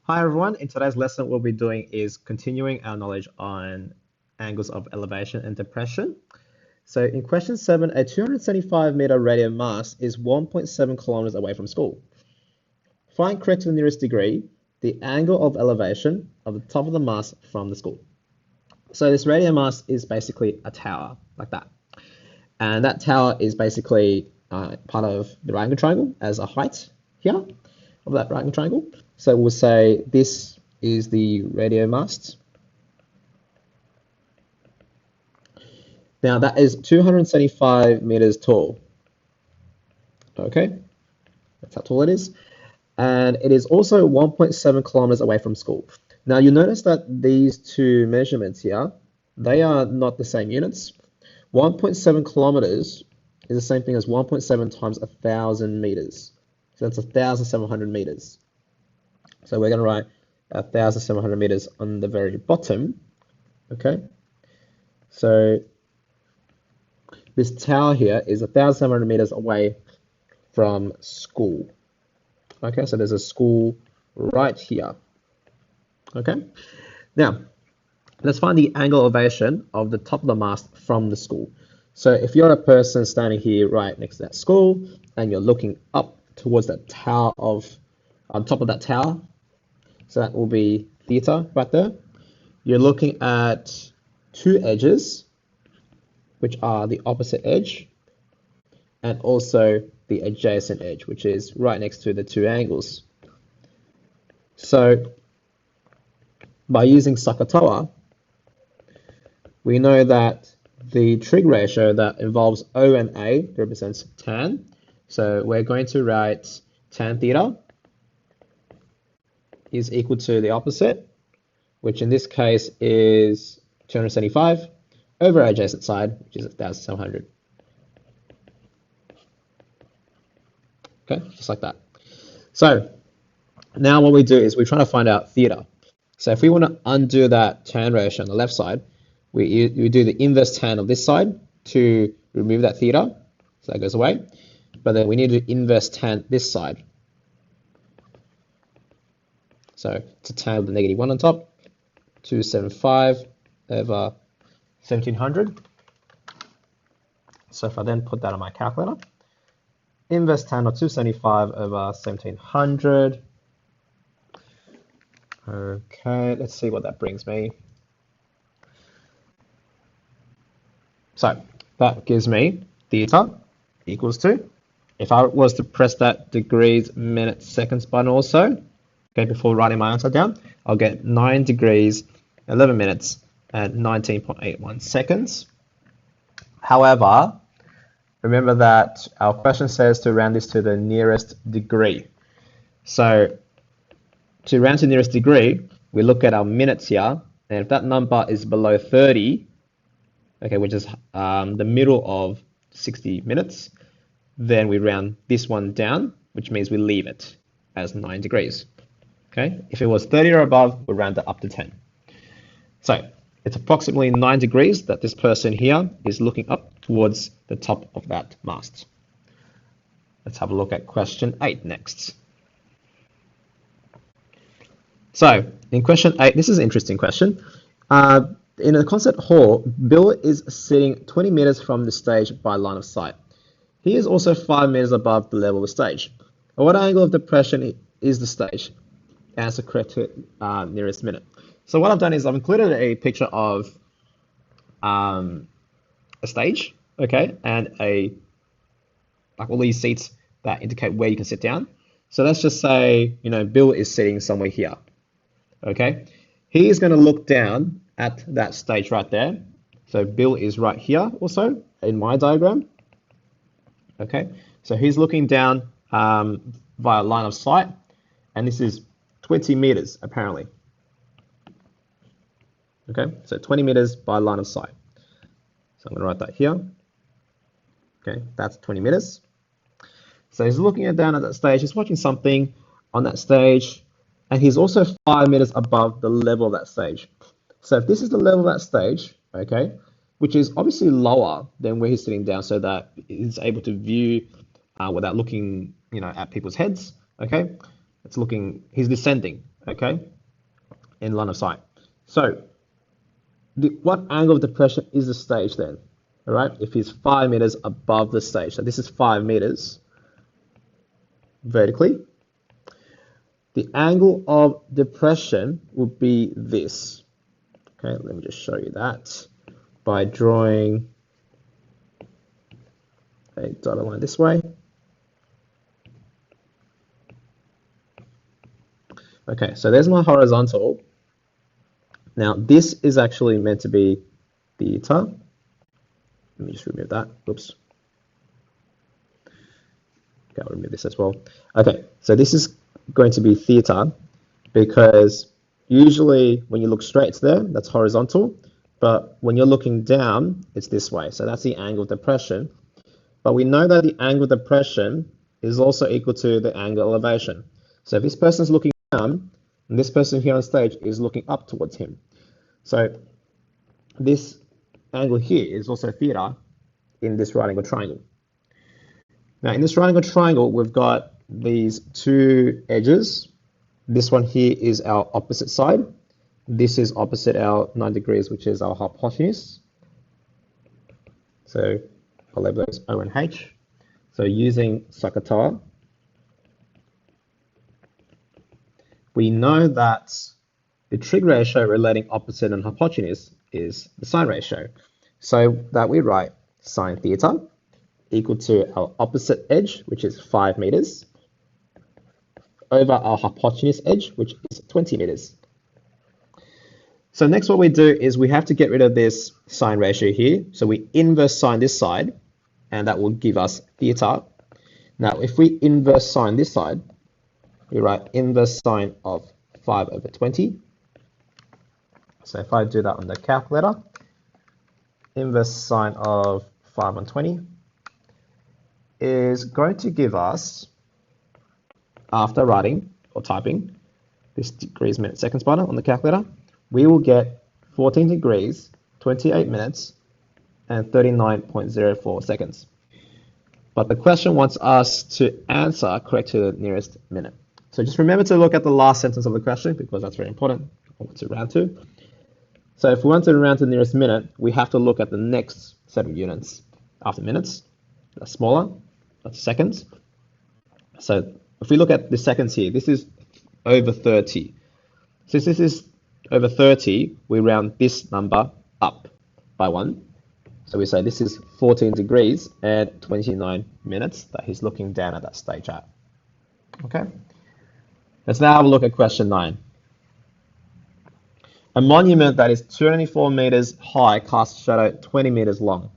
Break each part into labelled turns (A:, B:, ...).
A: Hi everyone, in today's lesson what we'll be doing is continuing our knowledge on angles of elevation and depression. So in question 7, a 275-meter radial mast is 1.7 kilometers away from school. Find correct to the nearest degree the angle of elevation of the top of the mast from the school. So this radial mast is basically a tower, like that. And that tower is basically part of the right angle triangle as a height here of that right angle triangle. So we'll say this is the radio mast. Now that is 275 meters tall. Okay, that's how tall it is. And it is also 1.7 kilometers away from school. Now you notice that these two measurements here, they are not the same units. 1.7 kilometers is the same thing as 1.7 times 1,000 meters. So that's 1,700 meters. So we're going to write 1,700 meters on the very bottom. Okay. So this tower here is 1,700 meters away from school. Okay, so there's a school right here. Okay. Now, let's find the angle of elevation of the top of the mast from the school. So if you're a person standing here right next to that school and you're looking up towards that tower on top of that tower, so that will be theta right there. You're looking at two edges, which are the opposite edge, and also the adjacent edge, which is right next to the two angles. So by using SOHCAHTOA, we know that the trig ratio that involves O and A represents tan. So we're going to write tan theta is equal to the opposite, which in this case is 275 over our adjacent side, which is 1,700. Okay, just like that. So now what we do is we're trying to find out theta. So if we want to undo that tan ratio on the left side, we do the inverse tan of this side to remove that theta, so that goes away. But then we need to inverse tan this side. So to tan with the -1 on top, 275 over 1,700. So if I then put that on my calculator, inverse tan of 275 over 1,700. Okay, let's see what that brings me. So that gives me theta equals to, if I was to press that degrees, minutes, seconds button also, okay, before writing my answer down, I'll get 9 degrees, 11 minutes, and 19.81 seconds. However, remember that our question says to round this to the nearest degree. So to round to the nearest degree, we look at our minutes here, and if that number is below 30, okay, which is the middle of 60 minutes, then we round this one down, which means we leave it as 9 degrees. Okay, if it was 30 or above, we round it up to 10. So it's approximately 9 degrees that this person here is looking up towards the top of that mast. Let's have a look at question 8 next. So in question 8, this is an interesting question. In a concert hall, Bill is sitting 20 meters from the stage by line of sight. He is also 5 meters above the level of the stage. At what angle of depression is the stage? Answer correct to nearest minute. So what I've done is I've included a picture of a stage, okay, and like all these seats that indicate where you can sit down. So let's just say, Bill is sitting somewhere here, okay. He is going to look down at that stage right there. So Bill is right here also in my diagram, okay. So he's looking down via line of sight, and this is 20 meters apparently. Okay, so 20 meters by line of sight. So I'm going to write that here. Okay, that's 20 meters. So he's looking down at that stage. He's watching something on that stage, and he's also 5 meters above the level of that stage. So if this is the level of that stage, okay, which is obviously lower than where he's sitting down, so that he's able to view without looking, at people's heads. Okay, it's looking. He's descending. okay, in line of sight. So what angle of depression is the stage then? All right, if he's 5 meters above the stage, so this is 5 meters vertically, the angle of depression would be this. Okay, let me just show you that by drawing a dotted line this way. Okay, so there's my horizontal. Now this is actually meant to be theta. Let me just remove that. Oops. Okay, I'll remove this as well. Okay, so this is going to be theta because usually when you look straight, it's there, that's horizontal. But when you're looking down, it's this way. So that's the angle of depression. But we know that the angle of depression is also equal to the angle of elevation. So if this person's looking down, and this person here on stage is looking up towards him. So this angle here is also theta in this right angle triangle. Now in this right angle triangle, we've got these two edges. This one here is our opposite side. This is opposite our 9 degrees, which is our hypotenuse. So I'll label those O and H. So using Sakatawa, we know that the trig ratio relating opposite and hypotenuse is the sine ratio. So that we write sine theta equal to our opposite edge, which is 5 meters, over our hypotenuse edge, which is 20 meters. So next what we do is we have to get rid of this sine ratio here. So we inverse sine this side, and that will give us theta. Now if we inverse sine this side, we write inverse sine of 5 over 20. So if I do that on the calculator, inverse sine of 5 on 20 is going to give us, after writing or typing this degrees, minutes, seconds button on the calculator, we will get 14 degrees, 28 minutes, and 39.04 seconds. But the question wants us to answer correct to the nearest minute. So just remember to look at the last sentence of the question because that's very important to round to. So if we want to round to the nearest minute, we have to look at the next set of units after minutes. That's smaller, that's seconds. So if we look at the seconds here, this is over 30. Since this is over 30, we round this number up by 1. So we say this is 14 degrees and 29 minutes that he's looking down at that stage at. Okay. Let's now have a look at question 9. A monument that is 204 meters high casts a shadow 20 meters long.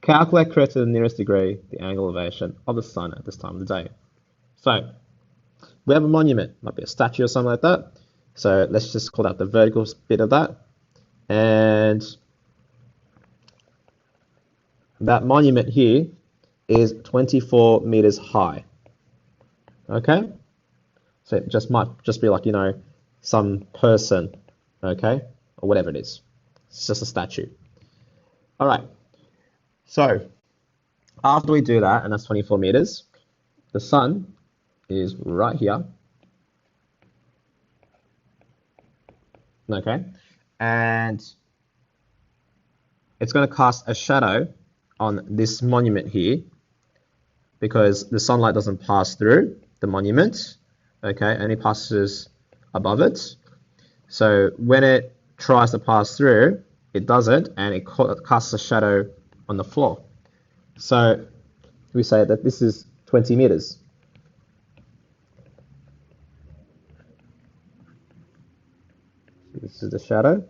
A: Calculate correct to the nearest degree the angle elevation of the sun at this time of the day. So we have a monument, might be a statue or something like that. So let's just call that the vertical bit of that. And that monument here is 24 meters high. Okay? So it just might just be like, you know, some person, okay? Or whatever it is. It's just a statue. All right. So after we do that, and that's 24 meters, the sun is right here. Okay? And it's going to cast a shadow on this monument here because the sunlight doesn't pass through the monument, okay, only passes above it. So when it tries to pass through, it doesn't, and it casts a shadow on the floor. So we say that this is 20 meters. This is the shadow.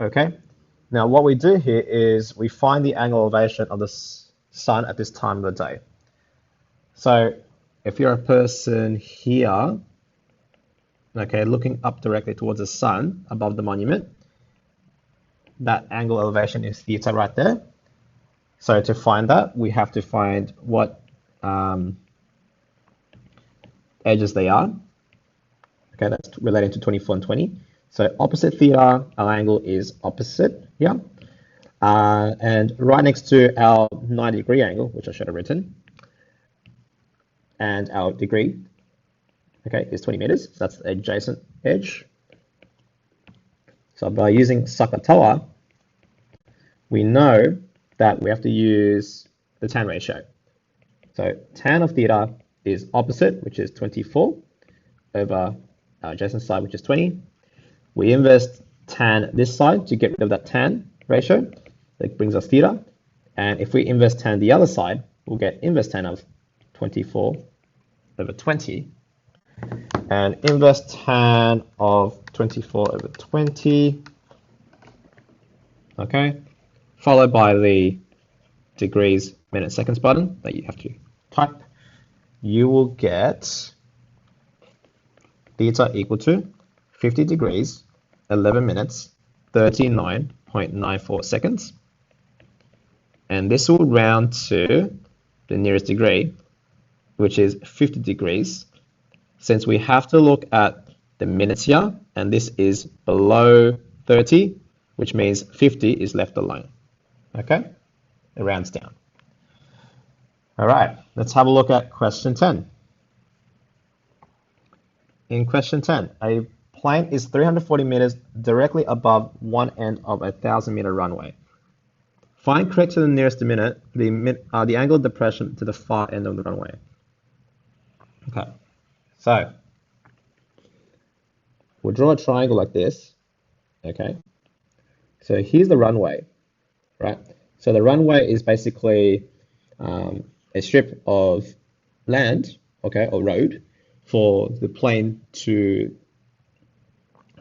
A: Okay. Now what we do here is we find the angle elevation of the sun at this time of the day. So if you're a person here, okay, looking up directly towards the sun above the monument, that angle elevation is theta right there. So to find that, we have to find what edges they are. Okay, that's relating to 24 and 20. So opposite theta, our angle is opposite here. And right next to our 90-degree angle, which I should have written, and our degree, okay, is 20 meters. So that's the adjacent edge. So by using Sakatawa, we know that we have to use the tan ratio. So tan of theta is opposite, which is 24, over our adjacent side, which is 20. We inverse tan this side to get rid of that tan ratio. That brings us theta. And if we inverse tan the other side, we'll get inverse tan of 24 over 20. And inverse tan of 24 over 20, okay, followed by the degrees, minutes, seconds button that you have to type, you will get theta equal to 50 degrees, 11 minutes, 39.94 seconds. And this will round to the nearest degree, which is 50 degrees, since we have to look at the minutes here, and this is below 30, which means 50 is left alone. Okay, it rounds down. All right, let's have a look at question 10. In question 10, a plane is 340 meters directly above one end of a 1,000-meter runway. Find correct to the nearest minute the angle of depression to the far end of the runway. Okay, so we'll draw a triangle like this. Okay, so here's the runway, right? So the runway is basically a strip of land, okay, or road, for the plane to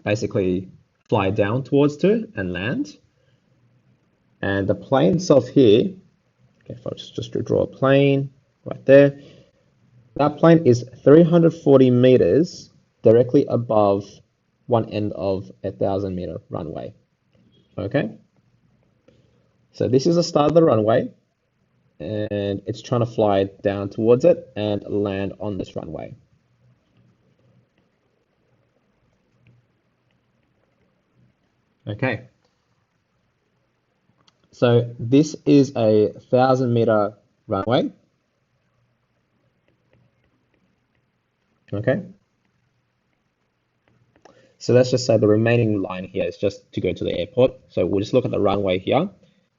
A: basically fly down towards to and land. And the plane itself here, okay, if I just draw a plane right there, that plane is 340 meters directly above one end of a 1,000-meter runway. Okay, so this is the start of the runway, and it's trying to fly down towards it and land on this runway. Okay, so this is a 1,000-meter runway. Okay, so let's just say the remaining line here is just to go to the airport. So we'll just look at the runway here,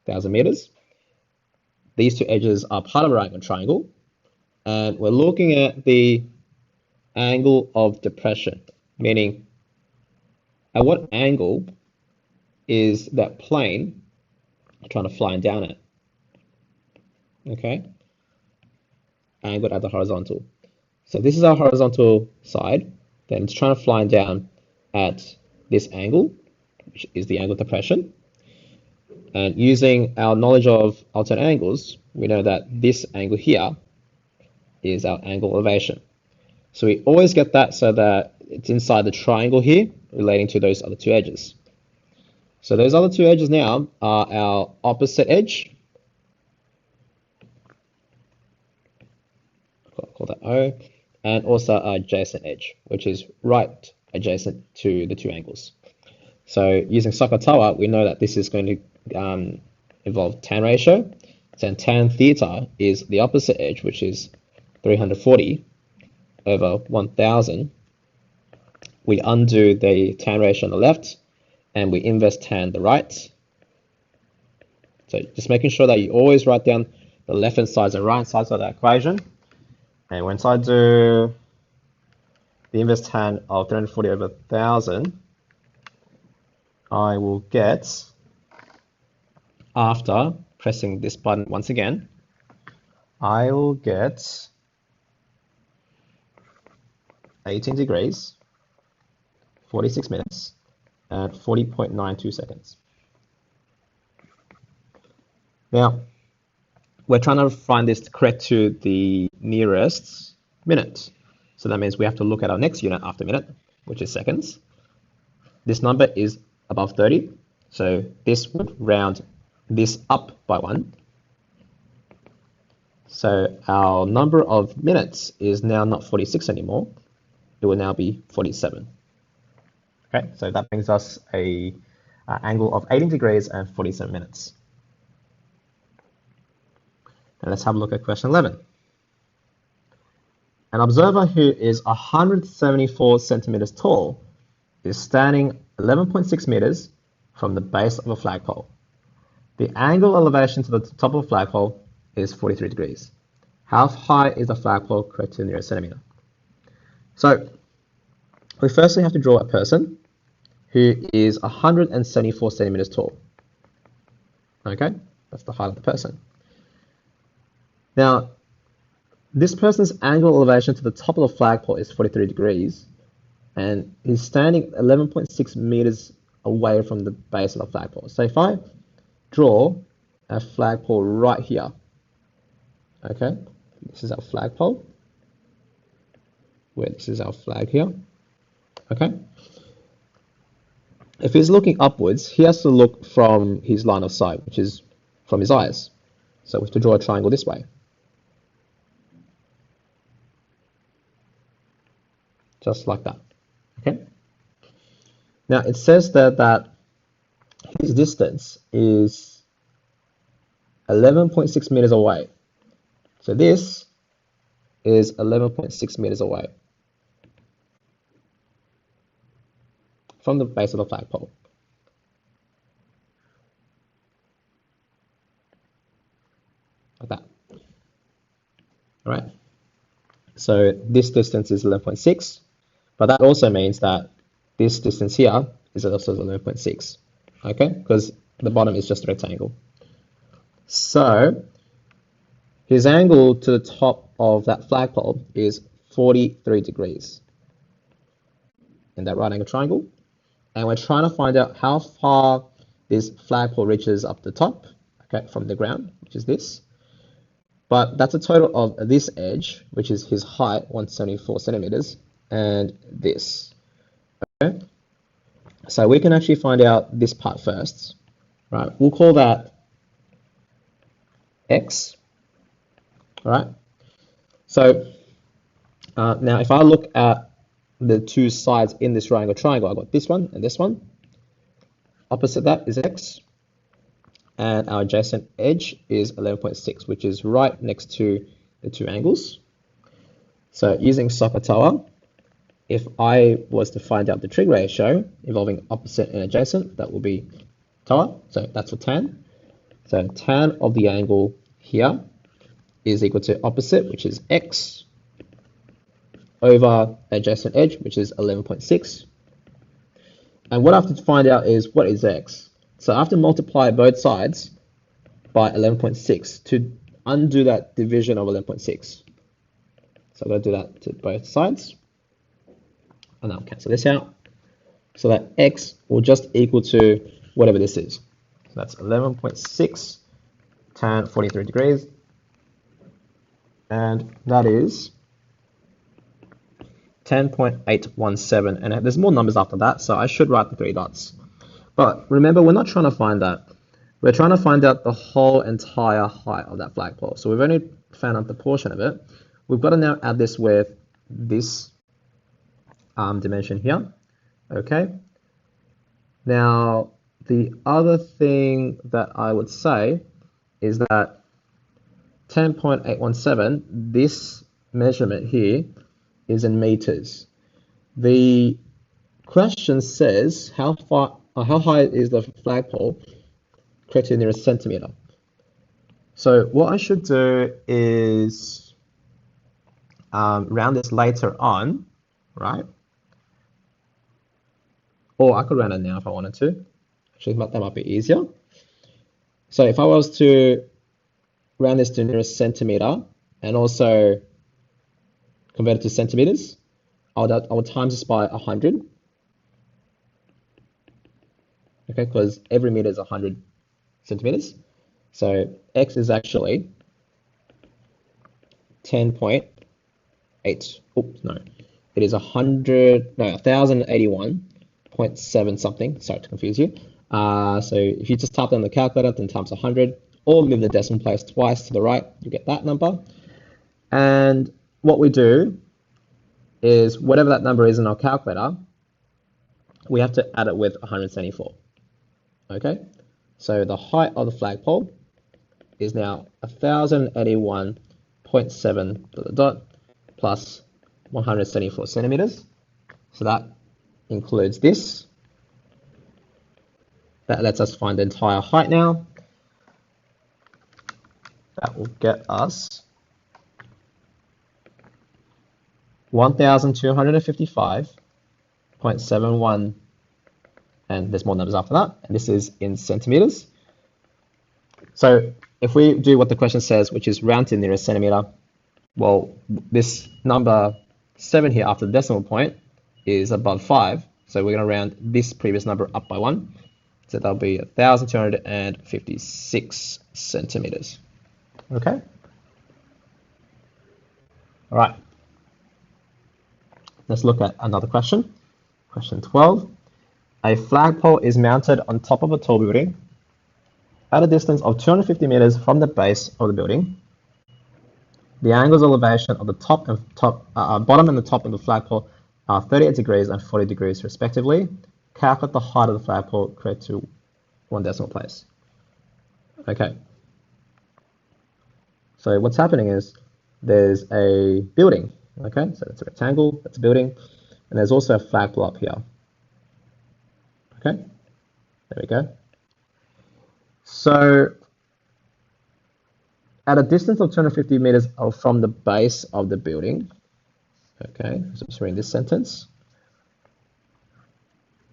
A: 1,000 meters. These two edges are part of a right angle triangle, and we're looking at the angle of depression, meaning at what angle is that plane trying to fly down at? Okay, angled at the horizontal. So this is our horizontal side, then it's trying to fly down at this angle, which is the angle of depression. And using our knowledge of alternate angles, we know that this angle here is our angle of ovation. So we always get that so that it's inside the triangle here, relating to those other two edges. So those other two edges now are our opposite edge. I'll call that O. And also our adjacent edge, which is right adjacent to the two angles. So using Sakatawa, we know that this is going to involve tan ratio. So tan theta is the opposite edge, which is 340 over 1,000. We undo the tan ratio on the left, and we inverse tan the right. So just making sure that you always write down the left-hand sides and right-hand sides of that equation. And once I do the inverse tan of 340 over 1,000, I will get, after pressing this button once again, I will get 18 degrees, 46 minutes, and 40.92 seconds. Now, we're trying to find this correct to the nearest minute. So that means we have to look at our next unit after minute, which is seconds. This number is above 30, so this would round this up by 1. So our number of minutes is now not 46 anymore. It will now be 47. Okay, so that brings us a angle of 18 degrees and 47 minutes. And let's have a look at question 11. An observer who is 174 centimeters tall is standing 11.6 meters from the base of a flagpole. The angle elevation to the top of the flagpole is 43 degrees. How high is the flagpole correct to the nearest centimeter? So we firstly have to draw a person who is 174 centimeters tall. Okay, that's the height of the person. Now, this person's angle elevation to the top of the flagpole is 43 degrees, and he's standing 11.6 meters away from the base of the flagpole. So if I draw a flagpole right here, okay, this is our flagpole, where this is our flag here, okay. If he's looking upwards, he has to look from his line of sight, which is from his eyes. So we have to draw a triangle this way. Just like that, okay? Now it says that his distance is 11.6 meters away. So this is 11.6 meters away from the base of the flagpole. Like that. All right. So this distance is 11.6, but that also means that this distance here is also 11.6, okay? Because the bottom is just a rectangle. So his angle to the top of that flagpole is 43 degrees in that right angle triangle. And we're trying to find out how far this flagpole reaches up the top, okay, from the ground, which is this. But that's a total of this edge, which is his height, 174 centimeters, and this. Okay? So we can actually find out this part first, right? We'll call that x, all right? So now if I look at the two sides in this right angle triangle, I've got this one and this one. Opposite that is x, and our adjacent edge is 11.6, which is right next to the two angles. So using SOHCAHTOA, if I was to find out the trig ratio involving opposite and adjacent, that will be TOA, so that's for tan. So tan of the angle here is equal to opposite, which is x, over adjacent edge, which is 11.6. And what I have to find out is what is x. So I have to multiply both sides by 11.6 to undo that division of 11.6. So I'm going to do that to both sides. And I'll cancel this out. So that x will just equal to whatever this is. So that's 11.6 tan 43 degrees. And that is 10.817, and there's more numbers after that, so I should write the 3 dots. But remember, we're not trying to find that. We're trying to find out the whole entire height of that flagpole. So we've only found out the portion of it. We've got to now add this with this dimension here. Okay. Now, the other thing that I would say is that 10.817, this measurement here, is in meters. The question says how high is the flagpole correct to the nearest centimeter. So what I should do is round this later on, right? Or I could round it now if I wanted to. Actually, that might be easier. So if I was to round this to the nearest centimeter and also convert it to centimeters, I would times this by 100. Okay, because every meter is 100 centimeters. So x is actually 10.8. Oops, no. It is 1081.7 something. Sorry to confuse you. So if you just type that on the calculator, then times 100, or move the decimal place twice to the right, you get that number. And what we do is whatever that number is in our calculator, we have to add it with 174. Okay, so the height of the flagpole is now 1081.7 plus 174 centimeters. So that includes this. That lets us find the entire height now. That will get us 1,255.71, and there's more numbers after that, and this is in centimeters. So if we do what the question says, which is round to the nearest centimeter, well, this number 7 here after the decimal point is above 5, so we're going to round this previous number up by 1, so that'll be 1,256 centimeters. Okay? All right. Let's look at another question. Question 12. A flagpole is mounted on top of a tall building at a distance of 250 meters from the base of the building. The angles of elevation of the bottom and the top of the flagpole are 38 degrees and 40 degrees respectively. Calculate the height of the flagpole correct to 1 decimal place. Okay. So what's happening is there's a building. Okay, so that's a rectangle, that's a building, and there's also a flagpole up here. Okay, there we go. So at a distance of 250 meters from the base of the building, okay, so I'm reading this sentence,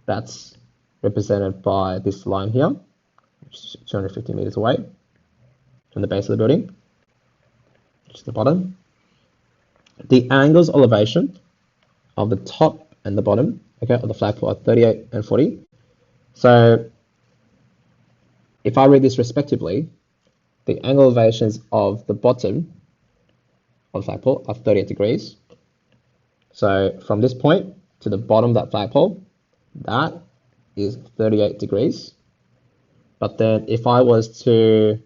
A: that's represented by this line here, which is 250 meters away from the base of the building, which is the bottom. The angles of elevation of the top and the bottom, okay, of the flagpole are 38 and 40. So if I read this respectively, the angle elevations of the bottom of the flagpole are 38 degrees. So from this point to the bottom of that flagpole, that is 38 degrees. But then if I was to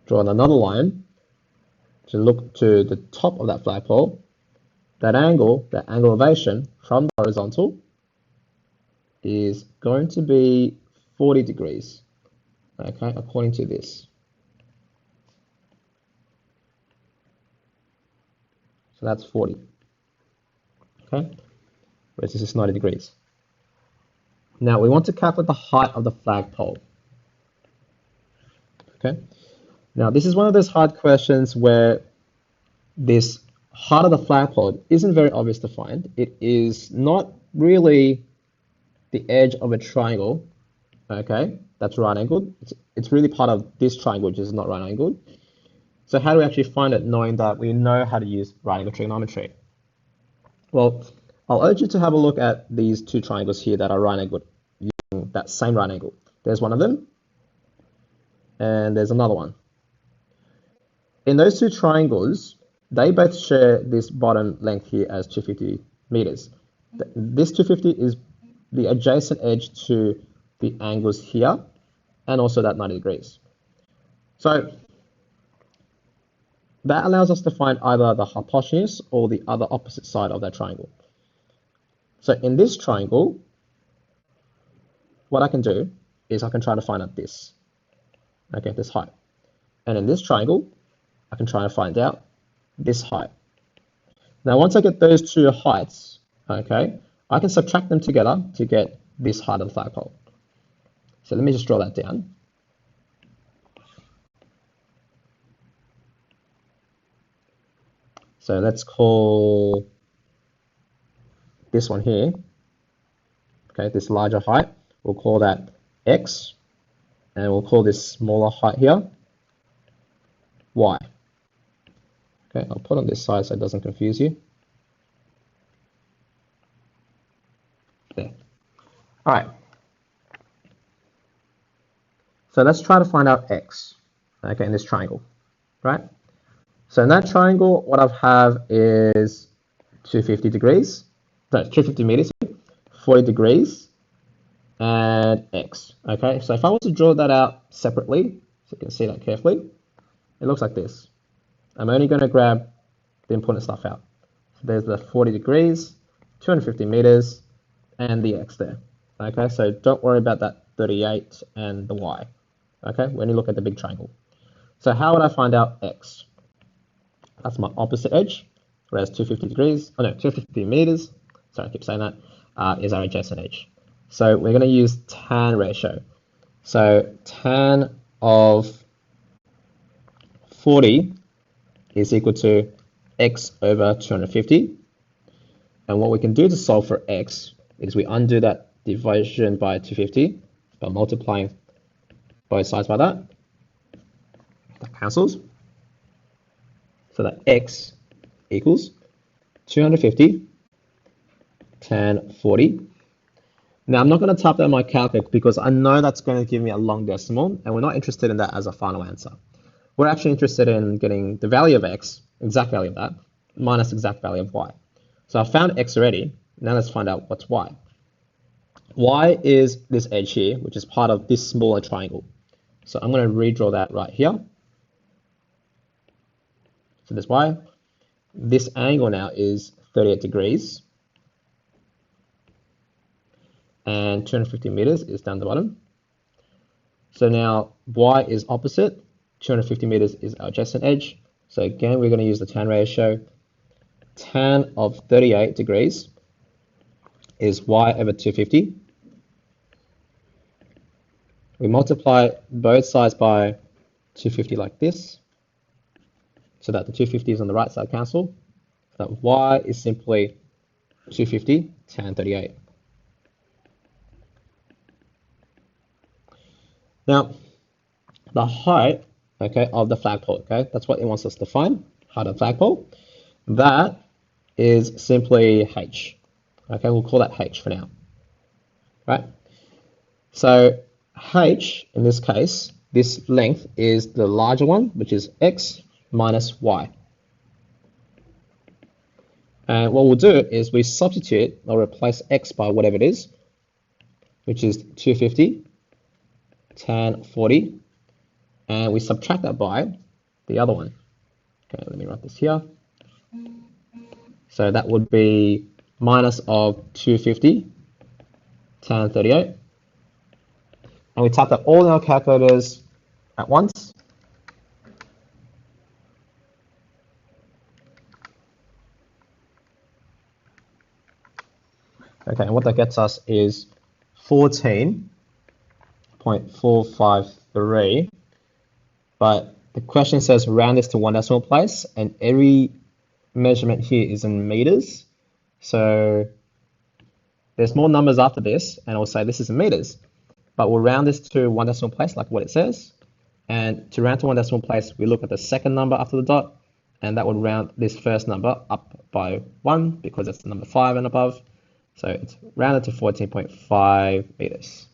A: draw another line to look to the top of that flagpole, that angle elevation from the horizontal is going to be 40 degrees, okay, according to this. So that's 40, okay, whereas this is 90 degrees. Now we want to calculate the height of the flagpole, okay. Now this is one of those hard questions where this height of the flagpole isn't very obvious to find. It is not really the edge of a triangle, okay, that's right angled. It's really part of this triangle, which is not right angled. So how do we actually find it, knowing that we know how to use right angle trigonometry? Well, I'll urge you to have a look at these two triangles here that are right angled using that same right angle. There's one of them, and there's another one. In those two triangles, they both share this bottom length here as 250 meters. This 250 is the adjacent edge to the angles here, and also that 90 degrees. So that allows us to find either the hypotenuse or the other opposite side of that triangle. So in this triangle, what I can do is I can try to find out this, okay, this height. And in this triangle, I can try to find out this height. Now, once I get those two heights, okay, I can subtract them together to get this height of the flagpole. So let me just draw that down. So let's call this one here, okay, this larger height, we'll call that X, and we'll call this smaller height here Y. Okay, I'll put on this side so it doesn't confuse you. There. All right. So let's try to find out X, okay, in this triangle, right? So in that triangle, what I have is 250 degrees, no, 250 meters, 40 degrees, and X, okay? So if I was to draw that out separately, so you can see that carefully, it looks like this. I'm only going to grab the important stuff out. So there's the 40 degrees, 250 meters, and the X there. Okay, so don't worry about that 38 and the Y. Okay, when you look at the big triangle. So how would I find out X? That's my opposite edge whereas 250 degrees, oh no, 250 meters, sorry, I keep saying that, is our adjacent edge. So we're going to use tan ratio. So tan of 40 is equal to x over 250. And what we can do to solve for x is we undo that division by 250 by multiplying both sides by that. That cancels. So that x equals 250 tan 40. Now I'm not going to type that in my calculator because I know that's going to give me a long decimal, and we're not interested in that as a final answer. We're actually interested in getting the value of x, exact value of that, minus exact value of y. So I found x already. Now let's find out what's y. Y is this edge here, which is part of this smaller triangle. So I'm going to redraw that right here. So this y. This angle now is 38 degrees. And 250 meters is down the bottom. So now y is opposite. 250 meters is our adjacent edge. So again, we're going to use the tan ratio. Tan of 38 degrees is y over 250. We multiply both sides by 250 like this, so that the 250s on the right side cancel. So that y is simply 250 tan 38. Now, the height, okay, of the flagpole, okay, that's what it wants us to find, height of the flagpole. That is simply h. Okay, we'll call that h for now, right? So h, in this case, this length is the larger one, which is x minus y. And what we'll do is we substitute or replace x by whatever it is, which is 250 tan 40, and we subtract that by the other one. Okay, let me write this here. So that would be minus of 250 tan 38. And we type that all in our calculators at once. Okay, and what that gets us is 14.453. But the question says round this to one decimal place, and every measurement here is in meters. So there's more numbers after this, and I'll say this is in meters. But we'll round this to one decimal place, like what it says. And to round to one decimal place, we look at the second number after the dot, and that would round this first number up by 1 because it's the number 5 and above. So it's rounded to 14.5 meters.